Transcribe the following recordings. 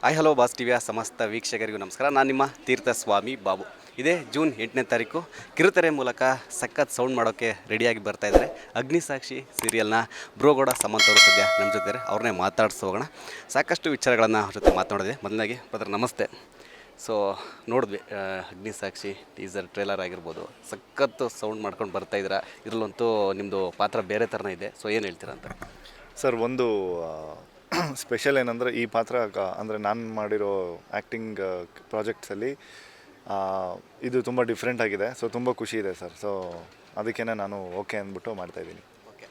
Hi hello boss ಟಿವಿಯ ಸಮಸ್ತ ವೀಕ್ಷಕರಿಗೂ ನಮಸ್ಕಾರ. ನಾನು ನಿಮ್ಮ ತೀರ್ಥಸ್ವಾಮಿ ಬಾಬು. ಇದೇ ಜೂನ್ 8ನೇ ತಾರೀಕು ಕಿರುತೆರೆ ಮೂಲಕ ಸಖತ್ ಸೌಂಡ್ ಮಾಡೋಕ್ಕೆ ರೆಡಿಯಾಗಿ ಬರ್ತಾ ಇದ್ದಾರೆ. ಅಗ್ನಿಸಾಕ್ಷಿ ಸೀರಿಯಲ್ನ ಬ್ರೋಗೌಡ ಸಮಂತ್ ಅವರು ಸದ್ಯ ನಮ್ಮ ಜೊತೆ ಇದ್ದಾರೆ. ಅವ್ರನ್ನೇ ಮಾತಾಡ್ಸೋಗೋಣ. ಸಾಕಷ್ಟು ವಿಚಾರಗಳನ್ನು ಅವ್ರ ಜೊತೆ ಮಾತನಾಡಿದೆ. ಮೊದಲಾಗಿ ಬ್ರದರ್ ನಮಸ್ತೆ. ಸೊ ನೋಡಿದ್ವಿ ಅಗ್ನಿಸಾಕ್ಷಿ ಟೀಸರ್ ಟ್ರೇಲರ್ ಆಗಿರ್ಬೋದು, ಸಖತ್ತು ಸೌಂಡ್ ಮಾಡ್ಕೊಂಡು ಬರ್ತಾ ಇದ್ದೀರಾ. ಇದರಲ್ಲಂತೂ ನಿಮ್ಮದು ಪಾತ್ರ ಬೇರೆ ಥರನೇ ಇದೆ. ಸೊ ಏನು ಹೇಳ್ತೀರಾ ಅಂತ ಸರ್? ಒಂದು ಸ್ಪೆಷಲ್ ಏನಂದರೆ ಈ ಪಾತ್ರ ಅಂದರೆ ನಾನು ಮಾಡಿರೋ ಆ್ಯಕ್ಟಿಂಗ್ ಪ್ರಾಜೆಕ್ಟ್ಸಲ್ಲಿ ಇದು ತುಂಬ ಡಿಫ್ರೆಂಟ್ ಆಗಿದೆ. ಸೊ ತುಂಬ ಖುಷಿ ಇದೆ ಸರ್. ಸೊ ಅದಕ್ಕೇ ನಾನು ಓಕೆ ಅಂದ್ಬಿಟ್ಟು ಮಾಡ್ತಾಯಿದ್ದೀನಿ. ಓಕೆ.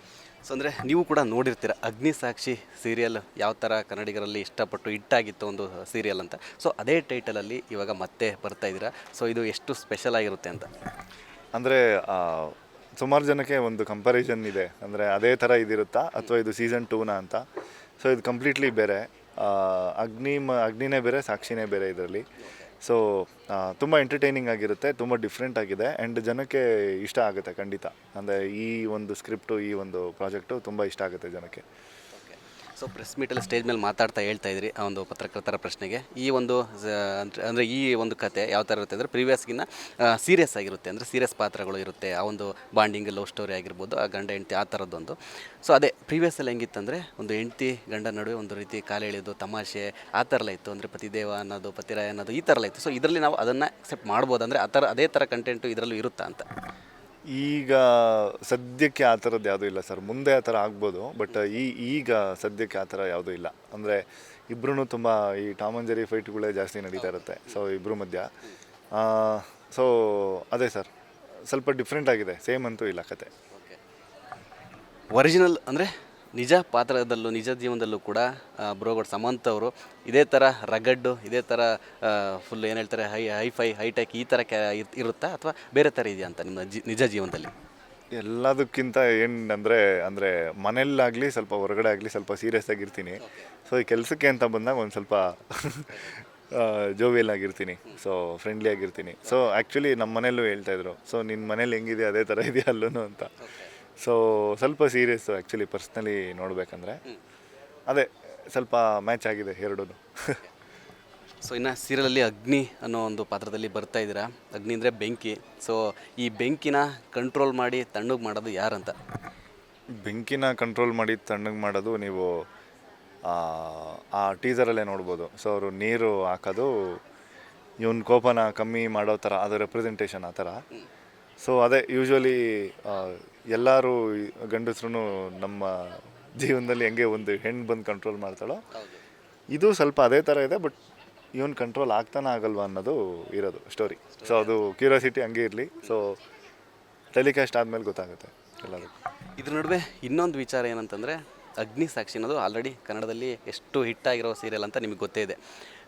ಸೊ ಅಂದರೆ ನೀವು ಕೂಡ ನೋಡಿರ್ತೀರ ಅಗ್ನಿಸಾಕ್ಷಿ ಸೀರಿಯಲ್ ಯಾವ ಥರ ಕನ್ನಡಿಗರಲ್ಲಿ ಇಷ್ಟಪಟ್ಟು ಹಿಟ್ಟಾಗಿತ್ತು ಒಂದು ಸೀರಿಯಲ್ ಅಂತ. ಸೊ ಅದೇ ಟೈಟಲಲ್ಲಿ ಇವಾಗ ಮತ್ತೆ ಬರ್ತಾ ಇದ್ದೀರಾ. ಸೊ ಇದು ಎಷ್ಟು ಸ್ಪೆಷಲ್ ಆಗಿರುತ್ತೆ ಅಂತ ಅಂದರೆ ಸುಮಾರು ಜನಕ್ಕೆ ಒಂದು ಕಂಪ್ಯಾರಿಸನ್ ಇದೆ, ಅಂದರೆ ಅದೇ ಥರ ಇದಿರುತ್ತಾ ಅಥವಾ ಇದು ಸೀಸನ್ 2ನ ಅಂತ. ಸೊ ಇದು ಕಂಪ್ಲೀಟ್ಲಿ ಬೇರೆ. ಅಗ್ನಿನೇ ಬೇರೆ, ಸಾಕ್ಷಿನೇ ಬೇರೆ ಇದರಲ್ಲಿ. ಸೊ ತುಂಬ ಎಂಟರ್ಟೈನಿಂಗ್ ಆಗಿರುತ್ತೆ, ತುಂಬ ಡಿಫ್ರೆಂಟ್ ಆಗಿದೆ ಆ್ಯಂಡ್ ಜನಕ್ಕೆ ಇಷ್ಟ ಆಗುತ್ತೆ ಖಂಡಿತ. ಅಂದರೆ ಈ ಒಂದು ಸ್ಕ್ರಿಪ್ಟು, ಈ ಒಂದು ಪ್ರಾಜೆಕ್ಟು ತುಂಬ ಇಷ್ಟ ಆಗುತ್ತೆ ಜನಕ್ಕೆ. ಸೊ ಪ್ರೆಸ್ ಮೀಟಲ್ಲಿ ಸ್ಟೇಜ್ ಮೇಲೆ ಮಾತಾಡ್ತಾ ಹೇಳ್ತಾ ಇದ್ರಿ ಆ ಒಂದು ಪತ್ರಕರ್ತರ ಪ್ರಶ್ನೆಗೆ, ಈ ಒಂದು ಅಂದರೆ ಈ ಒಂದು ಕತೆ ಯಾವ ಥರ ಇರುತ್ತೆ ಅಂದರೆ ಪ್ರೀವಿಯಸ್ಗಿನ್ನ ಸೀರಿಯಸ್ ಆಗಿರುತ್ತೆ. ಅಂದರೆ ಸೀರಿಯಸ್ ಪಾತ್ರಗಳು ಇರುತ್ತೆ. ಆ ಒಂದು ಬಾಂಡಿಂಗ್, ಲವ್ ಸ್ಟೋರಿ ಆಗಿರ್ಬೋದು, ಆ ಗಂಡ ಹೆಂಡತಿ ಆ ಥರದ್ದೊಂದು. ಸೊ ಅದೇ ಪ್ರೀವಿಯಸ್ಸಲ್ಲಿ ಹೆಂಗಿತ್ತಂದರೆ ಒಂದು ಹೆಂಡತಿ ಗಂಡ ನಡುವೆ ಒಂದು ರೀತಿ ಕಾಲು ಎಳೆಯೋದು, ತಮಾಷೆ ಆ ಥರ ಎಲ್ಲ ಇತ್ತು. ಅಂದರೆ ಪತಿದೇವ ಅನ್ನೋದು, ಪತಿರಾಯ ಅನ್ನೋದು ಈ ಥರ ಎಲ್ಲ ಇತ್ತು. ಸೊ ಇದರಲ್ಲಿ ನಾವು ಅದನ್ನು ಅಕ್ಸೆಪ್ಟ್ ಮಾಡ್ಬೋದು. ಅಂದರೆ ಅದೇ ಥರ ಕಂಟೆಂಟು ಇದರಲ್ಲೂ ಇರುತ್ತಾ ಅಂತ. ಈಗ ಸದ್ಯಕ್ಕೆ ಆ ಥರದ್ದು ಯಾವುದೂ ಇಲ್ಲ ಸರ್. ಮುಂದೆ ಆ ಥರ ಆಗ್ಬೋದು, ಬಟ್ ಈಗ ಸದ್ಯಕ್ಕೆ ಆ ಥರ ಯಾವುದೂ ಇಲ್ಲ. ಅಂದರೆ ಇಬ್ಬರೂ ತುಂಬ ಈ ಟಾಮ್ ಆ್ಯಂಡ್ ಜೆರಿ ಫೈಟ್ಗಳೇ ಜಾಸ್ತಿ ನಡೀತಾ ಇರುತ್ತೆ. ಸೊ ಇಬ್ಬರ ಮಧ್ಯ ಸೊ ಅದೇ ಸರ್, ಸ್ವಲ್ಪ ಡಿಫ್ರೆಂಟ್ ಆಗಿದೆ, ಸೇಮ್ ಅಂತೂ ಇಲ್ಲ ಕತೆ. ಓಕೆ. ಒರಿಜಿನಲ್ ಅಂದರೆ ನಿಜ ಪಾತ್ರದಲ್ಲೂ, ನಿಜ ಜೀವನದಲ್ಲೂ ಕೂಡ ಬ್ರೋಗೌಡ ಸಮಂತ್ ಅವರು ಇದೇ ಥರ ರಗಡ್ಡು, ಇದೇ ಥರ ಫುಲ್ ಏನು ಹೇಳ್ತಾರೆ ಹೈಫೈ ಹೈಟೆಕ್ ಈ ಥರ ಇರುತ್ತಾ ಅಥವಾ ಬೇರೆ ಥರ ಇದೆಯಾ ಅಂತ ನಿಮ್ಮ ನಿಜ ಜೀವನದಲ್ಲಿ? ಎಲ್ಲದಕ್ಕಿಂತ ಅಂದರೆ ಮನೆಯಲ್ಲಾಗಲಿ ಸ್ವಲ್ಪ ಹೊರಗಡೆ ಆಗಲಿ ಸ್ವಲ್ಪ ಸೀರಿಯಸ್ ಆಗಿರ್ತೀನಿ. ಸೊ ಈ ಕೆಲಸಕ್ಕೆ ಅಂತ ಬಂದಾಗ ಒಂದು ಸ್ವಲ್ಪ ಜೋವಿಯಲ್ ಆಗಿರ್ತೀನಿ, ಸೊ ಫ್ರೆಂಡ್ಲಿ ಆಗಿರ್ತೀನಿ. ಸೊ ಆ್ಯಕ್ಚುಲಿ ನಮ್ಮ ಮನೆಯಲ್ಲೂ ಹೇಳ್ತಾಯಿದ್ರು, ಸೊ ನಿನ್ನ ಮನೇಲಿ ಹೆಂಗಿದೆಯಾ ಅದೇ ಥರ ಇದೆಯಾ ಅಲ್ಲೂ ಅಂತ. ಸೊ ಸ್ವಲ್ಪ ಸೀರಿಯಸ್ಸು ಆ್ಯಕ್ಚುಲಿ ಪರ್ಸ್ನಲಿ ನೋಡಬೇಕಂದ್ರೆ. ಅದೇ ಸ್ವಲ್ಪ ಮ್ಯಾಚ್ ಆಗಿದೆ ಎರಡೂ. ಸೊ ಇನ್ನು ಸೀರಿಯಲಲ್ಲಿ ಅಗ್ನಿ ಅನ್ನೋ ಒಂದು ಪಾತ್ರದಲ್ಲಿ ಬರ್ತಾ ಇದ್ದೀರಾ. ಅಗ್ನಿ ಅಂದರೆ ಬೆಂಕಿ. ಸೊ ಈ ಬೆಂಕಿನ ಕಂಟ್ರೋಲ್ ಮಾಡಿ ತಣ್ಣಗೆ ಮಾಡೋದು ಯಾರಂತ? ಬೆಂಕಿನ ಕಂಟ್ರೋಲ್ ಮಾಡಿ ತಣ್ಣಗೆ ಮಾಡೋದು ನೀವು ಆ ಟೀಸರಲ್ಲೇ ನೋಡ್ಬೋದು. ಸೊ ಅವರು ನೀರು ಹಾಕೋದು, ಇವನ್ ಕೋಪನ ಕಮ್ಮಿ ಮಾಡೋ ಥರ, ಅದು ರೆಪ್ರೆಸೆಂಟೇಷನ್ ಆ ಥರ. ಸೊ ಅದೇ ಯೂಶ್ವಲಿ ಎಲ್ಲರೂ ಗಂಡಸ್ರು ನಮ್ಮ ಜೀವನದಲ್ಲಿ ಹೆಂಗೆ ಒಂದು ಹೆಣ್ಣು ಬಂದು ಕಂಟ್ರೋಲ್ ಮಾಡ್ತಾಳೋ, ಇದು ಸ್ವಲ್ಪ ಅದೇ ಥರ ಇದೆ. ಬಟ್ ಇವನ್ ಕಂಟ್ರೋಲ್ ಆಗ್ತಾನೆ ಆಗಲ್ವಾ ಅನ್ನೋದು ಇರೋದು ಸ್ಟೋರಿ. ಸೊ ಅದು ಕ್ಯೂರಿಯಾಸಿಟಿ ಹಂಗೆ ಇರಲಿ. ಸೊ ಟೆಲಿಕಾಸ್ಟ್ ಆದಮೇಲೆ ಗೊತ್ತಾಗುತ್ತೆ ಎಲ್ಲದಕ್ಕೂ. ಇದ್ರ ನಡುವೆ ಇನ್ನೊಂದು ವಿಚಾರ ಏನಂತಂದರೆ, ಅಗ್ನಿಸಾಕ್ಷಿ ಅನ್ನೋದು ಆಲ್ರೆಡಿ ಕನ್ನಡದಲ್ಲಿ ಎಷ್ಟು ಹಿಟ್ಟಾಗಿರೋ ಸೀರಿಯಲ್ ಅಂತ ನಿಮಗೆ ಗೊತ್ತೇ ಇದೆ.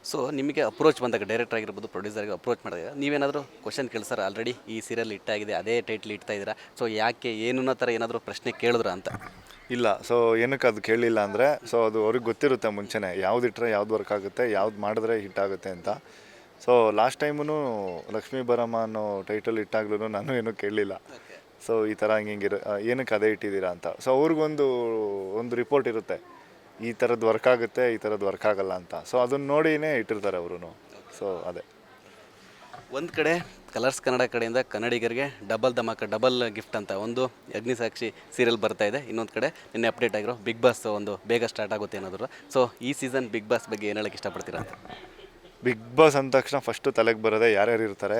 ಸೊ ನಿಮಗೆ ಅಪ್ರೋಚ್ ಬಂದಾಗ, ಡೈರೆಕ್ಟರ್ ಆಗಿರ್ಬೋದು, ಪ್ರೊಡ್ಯೂಸರ್ಗೆ ಅಪ್ರೋಚ್ ಮಾಡಿದಾಗ ನೀವೇನಾದರೂ ಕ್ವಶನ್ ಕೇಳಿಸ್ತಾರೆ, ಆಲ್ರೆಡಿ ಈ ಸೀರಿಯಲ್ ಹಿಟ್ಟಾಗಿದೆ, ಅದೇ ಟೈಟ್ಲ್ ಇಡ್ತಾ ಇದ್ದೀರಾ, ಸೊ ಯಾಕೆ ಏನನ್ನೋ ಥರ ಏನಾದರೂ ಪ್ರಶ್ನೆ ಕೇಳಿದ್ರ ಅಂತ? ಇಲ್ಲ. ಸೊ ಏನಕ್ಕೆ ಅದು ಕೇಳಲಿಲ್ಲ ಅಂದರೆ, ಸೊ ಅದು ಅವ್ರಿಗೆ ಗೊತ್ತಿರುತ್ತೆ ಮುಂಚೆನೇ ಯಾವ್ದು ಇಟ್ಟರೆ ಯಾವ್ದು ವರ್ಕ್ ಆಗುತ್ತೆ, ಯಾವ್ದು ಮಾಡಿದ್ರೆ ಹಿಟ್ ಆಗುತ್ತೆ ಅಂತ. ಸೊ ಲಾಸ್ಟ್ ಟೈಮೂ ಲಕ್ಷ್ಮೀ ಬರಮ್ಮ ಅನ್ನೋ ಟೈಟಲ್ ಇಟ್ಟಾಗ್ಲೂ ನಾನು ಏನೂ ಕೇಳಲಿಲ್ಲ. ಸೊ ಈ ಥರ ಹಿಂಗಿರೋ ಏನಕ್ಕೆ ಅದೇ ಇಟ್ಟಿದ್ದೀರಾ ಅಂತ. ಸೊ ಅವ್ರಿಗೊಂದು ರಿಪೋರ್ಟ್ ಇರುತ್ತೆ, ಈ ಥರದ್ದು ವರ್ಕ್ ಆಗುತ್ತೆ, ಈ ಥರದ್ದು ವರ್ಕ್ ಆಗಲ್ಲ ಅಂತ. ಸೊ ಅದನ್ನು ನೋಡಿನೇ ಇಟ್ಟಿರ್ತಾರೆ ಅವರು. ಸೊ ಅದೇ ಒಂದು ಕಡೆ ಕಲರ್ಸ್ ಕನ್ನಡ ಕಡೆಯಿಂದ ಕನ್ನಡಿಗರಿಗೆ ಡಬಲ್ ಗಿಫ್ಟ್ ಅಂತ ಒಂದು ಅಗ್ನಿಸಾಕ್ಷಿ ಸೀರಿಯಲ್ ಬರ್ತಾ ಇದೆ. ಇನ್ನೊಂದು ಕಡೆ ನಿನ್ನೆ ಅಪ್ಡೇಟ್ ಆಗಿರೋ ಬಿಗ್ ಬಾಸ್ ಒಂದು ಬೇಗ ಸ್ಟಾರ್ಟ್ ಆಗುತ್ತೆ ಏನಾದರೂ. ಸೊ ಈ ಸೀಸನ್ ಬಿಗ್ ಬಾಸ್ ಬಗ್ಗೆ ಏನು ಹೇಳೋಕ್ಕೆ ಇಷ್ಟಪಡ್ತೀರಾ ಅಂತ? ಬಿಗ್ ಬಾಸ್ ಅಂದ ತಕ್ಷಣ ಫಸ್ಟು ತಲೆಗೆ ಬರೋದೆ ಯಾರ್ಯಾರು ಇರ್ತಾರೆ,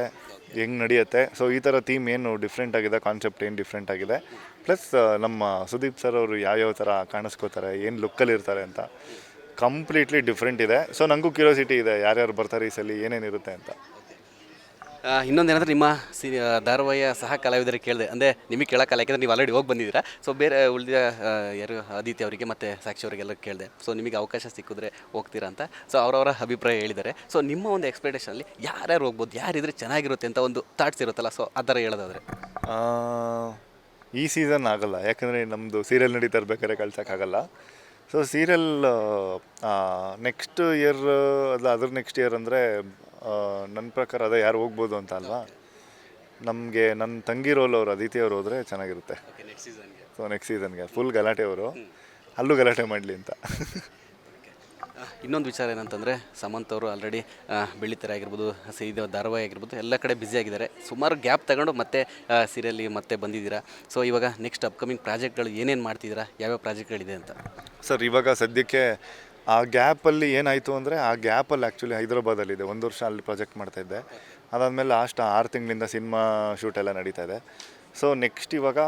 ಹೆಂಗೆ ನಡೆಯುತ್ತೆ. ಸೊ ಈ ಥರ ಥೀಮ್ ಏನು ಡಿಫ್ರೆಂಟ್ ಆಗಿದೆ, ಕಾನ್ಸೆಪ್ಟ್ ಏನು ಡಿಫ್ರೆಂಟ್ ಆಗಿದೆ, ಪ್ಲಸ್ ನಮ್ಮ ಸುದೀಪ್ ಸರ್ ಅವರು ಯಾವ್ಯಾವ ಥರ ಕಾಣಿಸ್ಕೋತಾರೆ, ಏನು ಲುಕ್ಕಲ್ಲಿ ಇರ್ತಾರೆ ಅಂತ ಕಂಪ್ಲೀಟ್ಲಿ ಡಿಫ್ರೆಂಟ್ ಇದೆ. ಸೊ ನನಗೂ ಕ್ಯೂರಿಯಾಸಿಟಿ ಇದೆ ಯಾರ್ಯಾರು ಬರ್ತಾರೆ ಈ ಸಲ, ಏನೇನಿರುತ್ತೆ ಅಂತ. ಇನ್ನೊಂದೇನಂದರೆ ನಿಮ್ಮ ಧಾರಾವಾಹಿಯ ಸಹ ಕಲಾವಿದರಿಗೆ ಕೇಳಿದೆ, ಅಂದರೆ ನಿಮಗೆ ಕೇಳೋಕ್ಕಲ್ಲ, ಯಾಕೆಂದರೆ ನೀವು ಆಲ್ರೆಡಿ ಹೋಗಿ ಬಂದಿದ್ದೀರಾ. ಸೊ ಬೇರೆ ಉಳಿದ ಯಾರು ಆದಿತ್ಯ ಅವರಿಗೆ ಮತ್ತು ಸಾಕ್ಷಿ ಅವರಿಗೆಲ್ಲ ಕೇಳಿದೆ, ಸೊ ನಿಮಗೆ ಅವಕಾಶ ಸಿಕ್ಕಿದ್ರೆ ಹೋಗ್ತೀರಾ ಅಂತ. ಸೊ ಅವರವರ ಅಭಿಪ್ರಾಯ ಹೇಳಿದ್ದಾರೆ. ಸೊ ನಿಮ್ಮ ಒಂದು ಎಕ್ಸ್ಪೆಕ್ಟೇಷನಲ್ಲಿ ಯಾರ್ಯಾರು ಹೋಗ್ಬೋದು, ಯಾರಿದ್ರೆ ಚೆನ್ನಾಗಿರುತ್ತೆ ಅಂತ ಒಂದು ಥಾಟ್ಸ್ ಇರುತ್ತಲ್ಲ, ಸೊ ಆ ಥರ ಹೇಳೋದಾದರೆ? ಈ ಸೀಸನ್ ಆಗಲ್ಲ, ಯಾಕಂದರೆ ನಮ್ಮದು ಸೀರಿಯಲ್ ನಡೀತಾ ಇರ್ಬೇಕಾದ್ರೆ ಕಳ್ಸೋಕ್ಕಾಗಲ್ಲ. ಸೊ ಸೀರಿಯಲ್ ನೆಕ್ಸ್ಟ್ ಇಯರ್ ಅಲ್ಲ ಅದ್ರ ನೆಕ್ಸ್ಟ್ ಇಯರ್ ಅಂದರೆ ನನ್ನ ಪ್ರಕಾರ ಅದೇ ಯಾರು ಹೋಗ್ಬೋದು ಅಂತ ಅಲ್ವಾ. ನಮಗೆ ನನ್ನ ತಂಗಿ ರೋಲ್ ಅವರು ಅದಿತಿ ಅವರು ಹೋದರೆ ಚೆನ್ನಾಗಿರುತ್ತೆ. ಸೊ ನೆಕ್ಸ್ಟ್ ಸೀಸನ್ಗೆ ಫುಲ್ ಗಲಾಟೆ ಅವರು, ಅಲ್ಲೂ ಗಲಾಟೆ ಮಾಡಲಿ ಅಂತ. ಇನ್ನೊಂದು ವಿಚಾರ ಏನಂತಂದರೆ ಸಮಂತ್ ಅವರು ಆಲ್ರೆಡಿ ಬೆಳ್ಳಿತೆರೆ ಆಗಿರ್ಬೋದು ಇದು ಧಾರಾವಾಹಿ ಆಗಿರ್ಬೋದು ಎಲ್ಲ ಕಡೆ ಬ್ಯುಸಿ ಆಗಿದ್ದಾರೆ. ಸುಮಾರು ಗ್ಯಾಪ್ ತಗೊಂಡು ಮತ್ತೆ ಸೀರಿಯಲ್ಗೆ ಮತ್ತೆ ಬಂದಿದ್ದೀರಾ. ಸೊ ಇವಾಗ ನೆಕ್ಸ್ಟ್ ಅಪ್ಕಮಿಂಗ್ ಪ್ರಾಜೆಕ್ಟ್ಗಳು ಏನೇನು ಮಾಡ್ತಿದ್ದೀರಾ, ಯಾವ್ಯಾವ ಪ್ರಾಜೆಕ್ಟ್ಗಳಿದೆ ಅಂತ? ಸರ್ ಇವಾಗ ಸದ್ಯಕ್ಕೆ ಆ ಗ್ಯಾಪಲ್ಲಿ ಏನಾಯಿತು ಅಂದರೆ, ಆ ಗ್ಯಾಪಲ್ಲಿ ಆ್ಯಕ್ಚುಲಿ ಹೈದರಾಬಾದಲ್ಲಿದೆ 1 ವರ್ಷ ಅಲ್ಲಿ ಪ್ರಾಜೆಕ್ಟ್ ಮಾಡ್ತಾಯಿದ್ದೆ. ಅದಾದಮೇಲೆ ಲಾಸ್ಟ್ 6 ತಿಂಗಳಿಂದ ಸಿನಿಮಾ ಶೂಟ್ ಎಲ್ಲ ನಡೀತಾ ಇದೆ. ಸೊ ನೆಕ್ಸ್ಟ್ ಇವಾಗ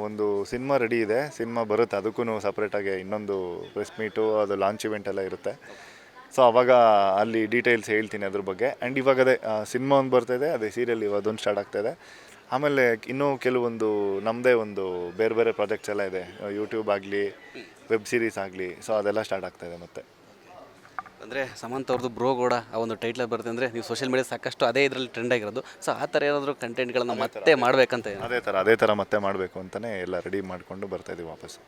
ಒಂದು ಸಿನಿಮಾ ರೆಡಿ ಇದೆ, ಸಿನಿಮಾ ಬರುತ್ತೆ, ಅದಕ್ಕೂ ಸಪ್ರೇಟಾಗಿ ಇನ್ನೊಂದು ಪ್ರೆಸ್ ಮೀಟು, ಅದು ಲಾಂಚ್ ಇವೆಂಟ್ ಎಲ್ಲ ಇರುತ್ತೆ. ಸೊ ಅವಾಗ ಅಲ್ಲಿ ಡೀಟೇಲ್ಸ್ ಹೇಳ್ತೀನಿ ಅದ್ರ ಬಗ್ಗೆ. ಆ್ಯಂಡ್ ಇವಾಗ ಅದೇ ಸಿನಿಮಾ ಒಂದು ಬರ್ತಾಯಿದೆ, ಅದೇ ಸೀರಿಯಲ್ ಅದೊಂದು ಸ್ಟಾರ್ಟ್ ಆಗ್ತಾಯಿದೆ. ಆಮೇಲೆ ಇನ್ನೂ ಕೆಲವೊಂದು ನಮ್ಮದೇ ಒಂದು ಬೇರೆ ಬೇರೆ ಪ್ರಾಜೆಕ್ಟ್ಸ್ ಎಲ್ಲ ಇದೆ, ಯೂಟ್ಯೂಬ್ ಆಗಲಿ ವೆಬ್ ಸೀರೀಸ್ ಆಗಲಿ. ಸೊ ಅದೆಲ್ಲ ಸ್ಟಾರ್ಟ್ ಆಗ್ತಾಯಿದೆ ಮತ್ತೆ. ಅಂದರೆ ಸಮಂತ್ ಅವ್ರದ್ದು ಬ್ರೋಗೌಡ ಆ ಒಂದು ಟೈಟ್ಲ್ ಬರುತ್ತೆ ಅಂದರೆ ನೀವು ಸೋಷಿಯಲ್ ಮೀಡಿಯಾ ಸಾಕಷ್ಟು ಅದೇ ಇದರಲ್ಲಿ ಟ್ರೆಂಡ್ ಆಗಿರೋದು. ಸೊ ಆ ಥರ ಏನಾದರೂ ಕಂಟೆಂಟ್ಗಳನ್ನು ಮತ್ತೆ ಮಾಡಬೇಕಂತ ಅದೇ ಥರ ಮತ್ತೆ ಮಾಡಬೇಕು ಅಂತಲೇ ಎಲ್ಲ ರೆಡಿ ಮಾಡಿಕೊಂಡು ಬರ್ತಾಯಿದ್ದೀವಿ ವಾಪಸ್ಸು.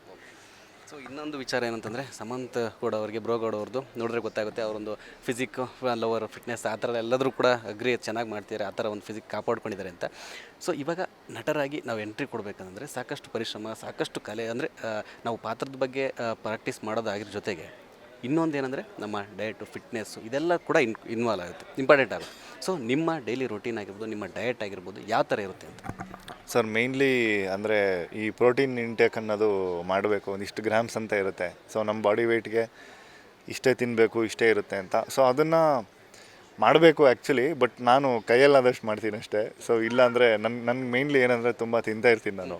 ಸೊ ಇನ್ನೊಂದು ವಿಚಾರ ಏನಂತಂದರೆ ಸಮಂತ್ ಕೂಡ ಅವರಿಗೆ ಬ್ರೋಗೌಡ ಅವ್ರದ್ದು ನೋಡಿದ್ರೆ ಗೊತ್ತಾಗುತ್ತೆ, ಅವರೊಂದು ಫಿಸಿಕ್ ಲವರ್ ಫಿಟ್ನೆಸ್ ಆ ಥರ ಎಲ್ಲದರೂ ಕೂಡ ಅಗ್ರಿ ಚೆನ್ನಾಗಿ ಮಾಡ್ತಿದ್ದಾರೆ, ಆ ಥರ ಒಂದು ಫಿಸಿಕ್ ಕಾಪಾಡ್ಕೊಂಡಿದ್ದಾರೆ ಅಂತ. ಸೊ ಇವಾಗ ನಟರಾಗಿ ನಾವು ಎಂಟ್ರಿ ಕೊಡಬೇಕಂದ್ರೆ ಸಾಕಷ್ಟು ಪರಿಶ್ರಮ, ಸಾಕಷ್ಟು ಕಲೆ, ಅಂದರೆ ನಾವು ಪಾತ್ರದ ಬಗ್ಗೆ ಪ್ರಾಕ್ಟೀಸ್ ಮಾಡೋದಾಗಿರೋ ಜೊತೆಗೆ ಇನ್ನೊಂದು ಏನಂದರೆ ನಮ್ಮ ಡಯಟು, ಫಿಟ್ನೆಸ್ಸು ಇದೆಲ್ಲ ಕೂಡ ಇನ್ವಾಲ್ವ್ ಆಗುತ್ತೆ, ಇಂಪಾರ್ಟೆಂಟ್ ಆಗುತ್ತೆ. ಸೊ ನಿಮ್ಮ ಡೈಲಿ ರೊಟೀನ್ ಆಗಿರ್ಬೋದು, ನಿಮ್ಮ ಡಯಟ್ ಆಗಿರ್ಬೋದು ಯಾವ ಥರ ಇರುತ್ತೆ ಅಂತ? ಸರ್ ಮೇಯ್ನ್ಲಿ ಅಂದರೆ ಈ ಪ್ರೋಟೀನ್ ಇಂಟೇಕ್ ಅನ್ನೋದು ಮಾಡಬೇಕು, ಒಂದಿಷ್ಟು ಗ್ರಾಮ್ಸ್ ಅಂತ ಇರುತ್ತೆ. ಸೊ ನಮ್ಮ ಬಾಡಿ ವೆಯ್ಟ್ಗೆ ಇಷ್ಟೇ ತಿನ್ನಬೇಕು, ಇಷ್ಟೇ ಇರುತ್ತೆ ಅಂತ. ಸೊ ಅದನ್ನು ಮಾಡಬೇಕು ಆ್ಯಕ್ಚುಲಿ, ಬಟ್ ನಾನು ಕೈಯಲ್ಲಾದಷ್ಟು ಮಾಡ್ತೀನಿ ಅಷ್ಟೇ. ಸೊ ಇಲ್ಲಾಂದರೆ ನನಗೆ ಮೇಯ್ನ್ಲಿ ಏನಂದರೆ ತುಂಬ ತಿಂತಾ ಇರ್ತೀನಿ ನಾನು.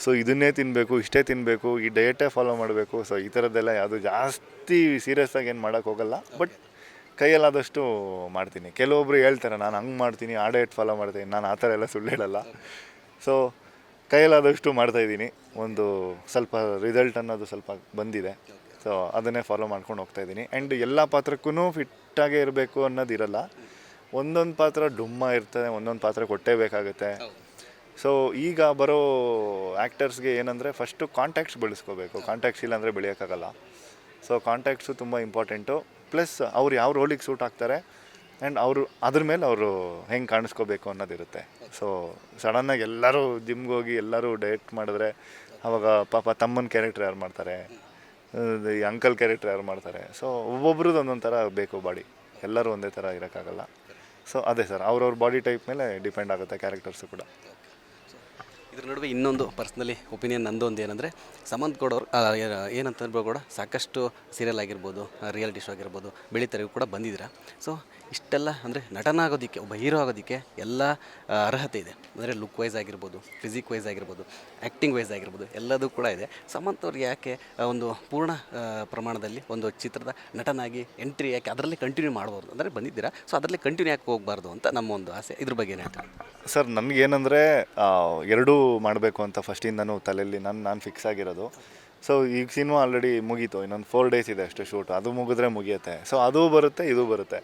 ಸೊ ಇದನ್ನೇ ತಿನ್ನಬೇಕು, ಇಷ್ಟೇ ತಿನ್ನಬೇಕು, ಈ ಡಯಟೇ ಫಾಲೋ ಮಾಡಬೇಕು. ಸೊ ಈ ಥರದ್ದೆಲ್ಲ ಯಾವುದು ಜಾಸ್ತಿ ಸೀರಿಯಸ್ಸಾಗಿ ಏನು ಮಾಡೋಕ್ಕೋಗಲ್ಲ, ಬಟ್ ಕೈಯಲ್ಲಾದಷ್ಟು ಮಾಡ್ತೀನಿ. ಕೆಲವೊಬ್ರು ಹೇಳ್ತಾರೆ ನಾನು ಹಂಗೆ ಮಾಡ್ತೀನಿ, ಆ ಡಯಟ್ ಫಾಲೋ ಮಾಡ್ತೀನಿ. ನಾನು ಆ ಥರ ಎಲ್ಲ ಸುಳ್ಳು ಹೇಳಲ್ಲ. ಸೊ ಕೈಯಲ್ಲಾದಷ್ಟು ಮಾಡ್ತಾಯಿದ್ದೀನಿ. ಒಂದು ಸ್ವಲ್ಪ ರಿಸಲ್ಟ್ ಅನ್ನೋದು ಸ್ವಲ್ಪ ಬಂದಿದೆ. ಸೊ ಅದನ್ನೇ ಫಾಲೋ ಮಾಡ್ಕೊಂಡು ಹೋಗ್ತಾಯಿದ್ದೀನಿ. ಆ್ಯಂಡ್ ಎಲ್ಲ ಪಾತ್ರಕ್ಕೂ ಫಿಟ್ಟಾಗೇ ಇರಬೇಕು ಅನ್ನೋದಿರಲ್ಲ. ಒಂದೊಂದು ಪಾತ್ರ ಡುಮ್ಮ ಇರ್ತದೆ, ಒಂದೊಂದು ಪಾತ್ರ ಕೊಟ್ಟೇ ಬೇಕಾಗುತ್ತೆ. ಸೊ ಈಗ ಬರೋ ಆ್ಯಕ್ಟರ್ಸ್ಗೆ ಏನಂದರೆ ಫಸ್ಟು ಕಾಂಟ್ಯಾಕ್ಟ್ಸ್ ಬೆಳೆಸ್ಕೋಬೇಕು. ಕಾಂಟ್ಯಾಕ್ಟ್ಸ್ ಇಲ್ಲಾಂದರೆ ಬೆಳೆಯೋಕ್ಕಾಗಲ್ಲ. ಸೊ ಕಾಂಟ್ಯಾಕ್ಟ್ಸು ತುಂಬ ಇಂಪಾರ್ಟೆಂಟು. ಪ್ಲಸ್ ಅವ್ರು ಯಾವ ರೋಲಿಗೆ ಸೂಟ್ ಆಗ್ತಾರೆ ಆ್ಯಂಡ್ ಅವರು ಅದ್ರ ಮೇಲೆ ಅವರು ಹೆಂಗೆ ಕಾಣಿಸ್ಕೋಬೇಕು ಅನ್ನೋದಿರುತ್ತೆ. ಸೊ ಸಡನ್ನಾಗಿ ಎಲ್ಲರೂ ಜಿಮ್ಗೆ ಹೋಗಿ ಎಲ್ಲರೂ ಡಯಟ್ ಮಾಡಿದ್ರೆ ಆವಾಗ ಪಾಪ ತಮ್ಮನ ಕ್ಯಾರೆಕ್ಟರ್ ಯಾರು ಮಾಡ್ತಾರೆ, ಈ ಅಂಕಲ್ ಕ್ಯಾರೆಕ್ಟರ್ ಯಾರು ಮಾಡ್ತಾರೆ. ಸೊ ಒಬ್ಬೊಬ್ರದ್ದು ಒಂದೊಂದು ಥರ ಬೇಕು ಬಾಡಿ, ಎಲ್ಲರೂ ಒಂದೇ ಥರ ಇರೋಕ್ಕಾಗಲ್ಲ. ಸೊ ಅದೇ ಸರ್, ಅವ್ರವ್ರ ಬಾಡಿ ಟೈಪ್ ಮೇಲೆ ಡಿಪೆಂಡ್ ಆಗುತ್ತೆ ಕ್ಯಾರೆಕ್ಟರ್ಸು ಕೂಡ. ಇದ್ರ ನಡುವೆ ಇನ್ನೊಂದು ಪರ್ಸ್ನಲಿ ಒಪಿನಿಯನ್ ನಂದು ಒಂದು ಏನಂದರೆ, ಸಮಂತ್ ಗೌಡ ಅವರು ಏನಂತಂದ್ರೆ ಕೂಡ ಸಾಕಷ್ಟು ಸೀರಿಯಲ್ ಆಗಿರ್ಬೋದು, ರಿಯಾಲಿಟಿ ಶೋ ಆಗಿರ್ಬೋದು, ಬೆಳಿತೆರೆಗೂ ಕೂಡ ಬಂದಿದ್ದೀರಾ. ಸೊ ಇಷ್ಟೆಲ್ಲ ಅಂದರೆ ನಟನಾಗೋದಕ್ಕೆ, ಒಬ್ಬ ಹೀರೋ ಆಗೋದಕ್ಕೆ ಎಲ್ಲ ಅರ್ಹತೆ ಇದೆ. ಅಂದರೆ ಲುಕ್ ವೈಸ್ ಆಗಿರ್ಬೋದು, ಫಿಸಿಕ್ ವೈಸ್ ಆಗಿರ್ಬೋದು, ಆ್ಯಕ್ಟಿಂಗ್ ವೈಸ್ ಆಗಿರ್ಬೋದು, ಎಲ್ಲದೂ ಕೂಡ ಇದೆ. ಸಮಂತ್ ಅವ್ರಿಗೆ ಯಾಕೆ ಒಂದು ಪೂರ್ಣ ಪ್ರಮಾಣದಲ್ಲಿ ಒಂದು ಚಿತ್ರದ ನಟನಾಗಿ ಎಂಟ್ರಿ ಯಾಕೆ ಅದರಲ್ಲಿ ಕಂಟಿನ್ಯೂ ಮಾಡ್ಬೋದು, ಅಂದರೆ ಬಂದಿದ್ದೀರಾ, ಸೊ ಅದರಲ್ಲಿ ಕಂಟಿನ್ಯೂ ಯಾಕೆ ಹೋಗಬಾರ್ದು ಅಂತ ನಮ್ಮ ಒಂದು ಆಸೆ. ಇದ್ರ ಬಗ್ಗೆ ಏನು ಹೇಳ್ತಾರೆ? ಸರ್ ನನಗೇನೆಂದರೆ ಎರಡೂ ಮಾಡಬೇಕು ಅಂತ ಫಸ್ಟಿಂದನೂ ತಲೆಯಲ್ಲಿ ನಾನು ಫಿಕ್ಸ್ ಆಗಿರೋದು. ಸೊ ಈಗ ಸಿನಿಮಾ ಆಲ್ರೆಡಿ ಮುಗೀತು, ಇನ್ನೊಂದು 4 days ಇದೆ ಅಷ್ಟೇ ಶೂಟು, ಅದು ಮುಗಿದ್ರೆ ಮುಗಿಯುತ್ತೆ. ಸೊ ಅದು ಬರುತ್ತೆ, ಇದು ಬರುತ್ತೆ.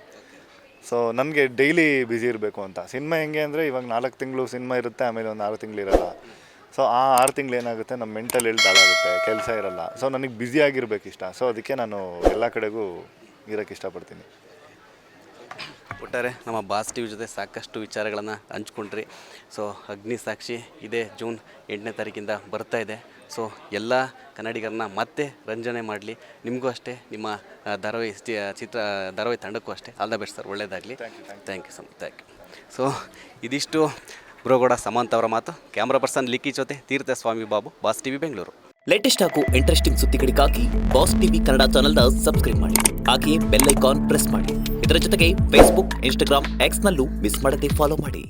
ಸೊ ನನಗೆ ಡೈಲಿ ಬ್ಯುಸಿ ಇರಬೇಕು ಅಂತ. ಸಿನಿಮಾ ಹೆಂಗೆ ಅಂದರೆ ಇವಾಗ 4 ತಿಂಗಳು ಸಿನಿಮಾ ಇರುತ್ತೆ, ಆಮೇಲೆ ಒಂದು 6 ತಿಂಗಳು ಇರೋಲ್ಲ. ಸೊ ಆ 6 ತಿಂಗಳು ಏನಾಗುತ್ತೆ, ನಮ್ಮ ಮೆಂಟಲ್ ಹೆಲ್ತ್ ಹಾಳಾಗುತ್ತೆ, ಕೆಲಸ ಇರೋಲ್ಲ. ಸೊ ನನಗೆ ಬ್ಯುಸಿ ಆಗಿರ್ಬೇಕು ಇಷ್ಟ. ಸೊ ಅದಕ್ಕೆ ನಾನು ಎಲ್ಲ ಕಡೆಗೂ ಇರೋಕ್ಕೆ ಇಷ್ಟಪಡ್ತೀನಿ. ಒಟ್ಟಾರೆ ನಮ್ಮ ಬಾಸ್ ಟಿವಿ ಜೊತೆ ಸಾಕಷ್ಟು ವಿಚಾರಗಳನ್ನು ಹಂಚ್ಕೊಂಡ್ರಿ. ಸೊ ಅಗ್ನಿಸಾಕ್ಷಿ ಇದೇ ಜೂನ್ 8ನೇ ತಾರೀಕಿಂದ ಬರ್ತಾ ಇದೆ. ಸೊ ಎಲ್ಲ ಕನ್ನಡಿಗರನ್ನ ಮತ್ತೆ ರಂಜನೆ ಮಾಡಲಿ. ನಿಮಗೂ ಅಷ್ಟೇ, ನಿಮ್ಮ ಧಾರಾವಾಹಿ ತಂಡಕ್ಕೂ ಅಷ್ಟೇ. ಆಲ್ ದ ಬೆಸ್ಟ್ ಸರ್, ಒಳ್ಳೆಯದಾಗಲಿ. Thank you so much. Thank you. So ಇದಿಷ್ಟು ಬ್ರೋಗೌಡ ಸಮಂತ್ ಅವರ ಮಾತು. ಕ್ಯಾಮ್ರಾ ಪರ್ಸನ್ ಲಿಕ್ಕಿ ಜೊತೆ Theerthaswamy Babu, Boss TV Bengaluru. Latest ಹಾಗೂ ಇಂಟ್ರೆಸ್ಟಿಂಗ್ ಸುದ್ದಿಗಳಿಗಾಗಿ ಬಾಸ್ ಟಿವಿ ಕನ್ನಡ ಚಾನೆಲ್ನ ಸಬ್ಸ್ಕ್ರೈಬ್ ಮಾಡಿ. ಹಾಗೆಯೇ ಬೆಲ್ ಐಕಾನ್ ಪ್ರೆಸ್ ಮಾಡಿ. ಇದರ ಜೊತೆಗೆ ಫೇಸ್ಬುಕ್, ಇನ್ಸ್ಟಾಗ್ರಾಮ್, ಎಕ್ಸ್ನಲ್ಲೂ ಮಿಸ್ ಮಾಡದೆ ಫಾಲೋ ಮಾಡಿ.